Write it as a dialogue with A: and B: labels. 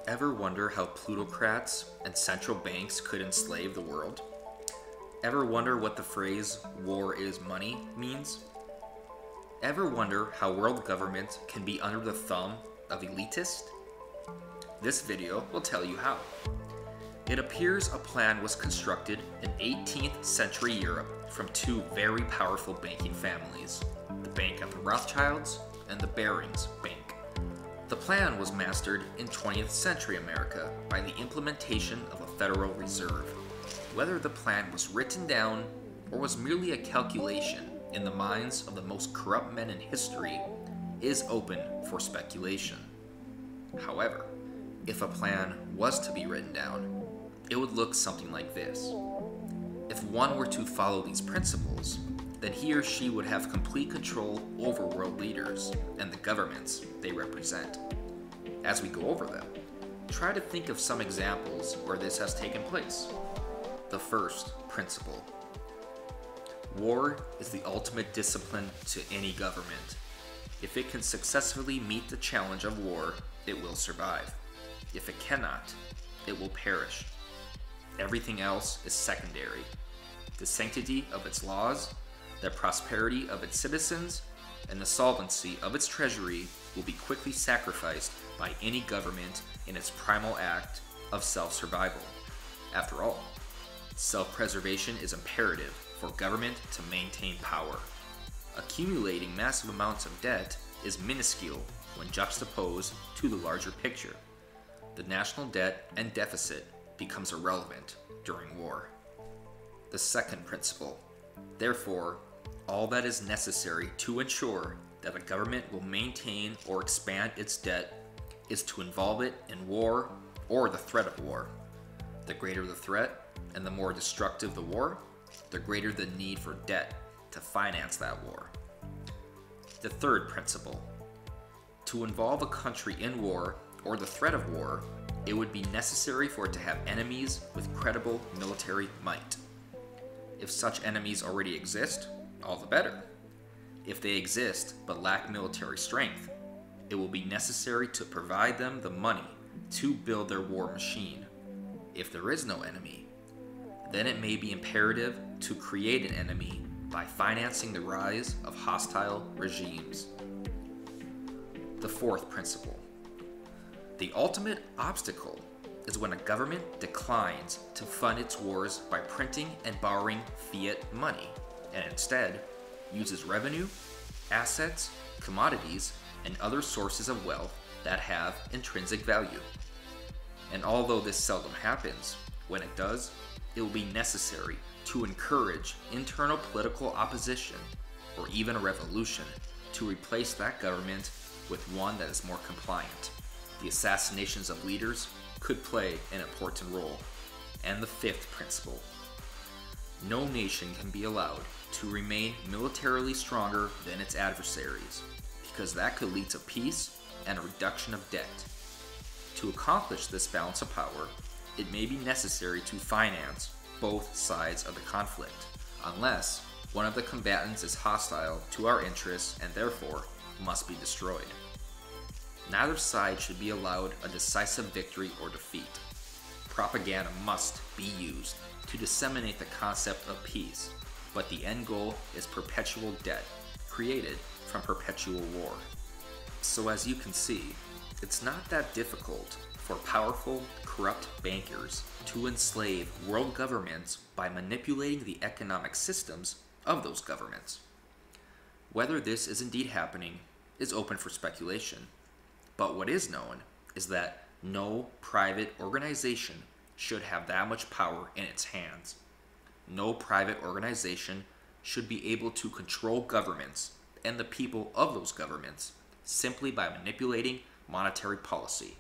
A: Ever wonder how plutocrats and central banks could enslave the world? Ever wonder what the phrase, "war is money," means? Ever wonder how world governments can be under the thumb of elitists? This video will tell you how. It appears a plan was constructed in 18th century Europe from two very powerful banking families, the Bank of the Rothschilds and the Barings Bank. The plan was mastered in 20th century America by the implementation of a Federal Reserve. Whether the plan was written down or was merely a calculation in the minds of the most corrupt men in history is open for speculation. However, if a plan was to be written down, it would look something like this. If one were to follow these principles, then he or she would have complete control over world leaders and the governments they represent. As we go over them, try to think of some examples where this has taken place. The first principle. War is the ultimate discipline to any government. If it can successfully meet the challenge of war, it will survive. If it cannot, it will perish. Everything else is secondary. The sanctity of its laws, the prosperity of its citizens, and the solvency of its treasury will be quickly sacrificed by any government in its primal act of self-survival. After all, self-preservation is imperative for government to maintain power. Accumulating massive amounts of debt is minuscule when juxtaposed to the larger picture. The national debt and deficit becomes irrelevant during war. The second principle. Therefore, all that is necessary to ensure that a government will maintain or expand its debt is to involve it in war or the threat of war. The greater the threat and the more destructive the war, the greater the need for debt to finance that war. The third principle. To involve a country in war or the threat of war, it would be necessary for it to have enemies with credible military might. If such enemies already exist, all the better. If they exist but lack military strength, it will be necessary to provide them the money to build their war machine. If there is no enemy, then it may be imperative to create an enemy by financing the rise of hostile regimes. The fourth principle. The ultimate obstacle is when a government declines to fund its wars by printing and borrowing fiat money, and instead uses revenue, assets, commodities, and other sources of wealth that have intrinsic value. And although this seldom happens, when it does, it will be necessary to encourage internal political opposition or even a revolution to replace that government with one that is more compliant. The assassinations of leaders could play an important role. And the fifth principle. No nation can be allowed to remain militarily stronger than its adversaries, because that could lead to peace and a reduction of debt. To accomplish this balance of power, it may be necessary to finance both sides of the conflict, unless one of the combatants is hostile to our interests and therefore must be destroyed. Neither side should be allowed a decisive victory or defeat. Propaganda must be used to disseminate the concept of peace, but the end goal is perpetual debt, created from perpetual war. So as you can see, it's not that difficult for powerful, corrupt bankers to enslave world governments by manipulating the economic systems of those governments. Whether this is indeed happening is open for speculation. But what is known is that no private organization should have that much power in its hands. No private organization should be able to control governments and the people of those governments simply by manipulating monetary policy.